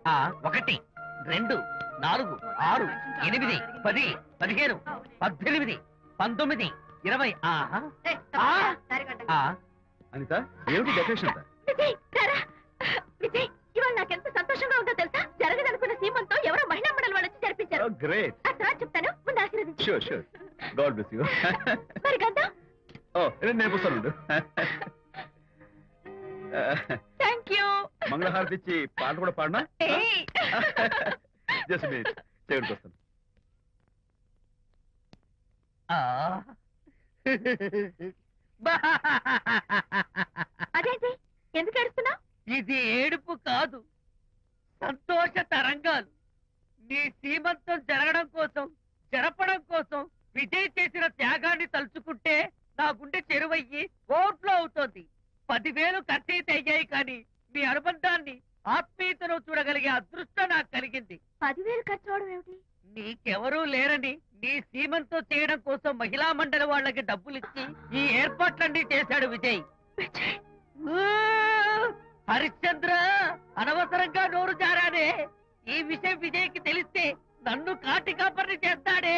ఆ 1 2 4 6 8 10 15 18 19 20 ఆహా ఆ అనిత ఏమిటి డెకరేషన్ అంతా? విజయ్ రారా. విజయ్ ఇవాళ నాకెంత సంతోషంగా ఉందో తెలుసా? జరగదనుకున్న సీమంతో ఎవరో మహిళా మండలి వాళ్ళు వచ్చి జరిపించారు. గ్రేట్. ఆ తర్వాత చెప్తాను, ముందు ఆశీర్వదించు. Sure sure. God bless you. మరి గంధం. ఓ నేను వస్తాను. Thank you. మంగళహారతి ఇచ్చి పాట కూడా పాడనా? ఏయ్. జస్ట్ మినిట్ చేయడానికి వస్తాను. అదేంటి ఎందుకు ఏడుస్తున్నావు? ఇది ఏడుపు కాదు, సంతోష తరంగాలు. నీ సీమంతం జరపడం కోసం విజయ్ చేసిన త్యాగాన్ని తలుచుకుంటే నా గుండె చెరువయ్యి ఓట్లో అవుతోంది. 10,000 ఖర్చయితే అయ్యాయి కానీ మీ అనుబంధాన్ని ఆత్మీయతను చూడగలిగే అదృష్టం నాకు కలిగింది. 10,000 ఖర్చు అవడం ఏమిటి? నీకెవరూ లేరని నీ సీమంతో చేయడం కోసం మహిళా మండలి వాళ్ళకి డబ్బులిచ్చి ఈ ఏర్పాట్లన్నీ చేశాడు విజయ్. ఊ! హరిశ్చంద్ర, అనవసరంగా నోరు జారానే. ఈ విషయం విజయ్కి తెలిస్తే నన్ను కాటి కాపర్ని చేస్తాడే.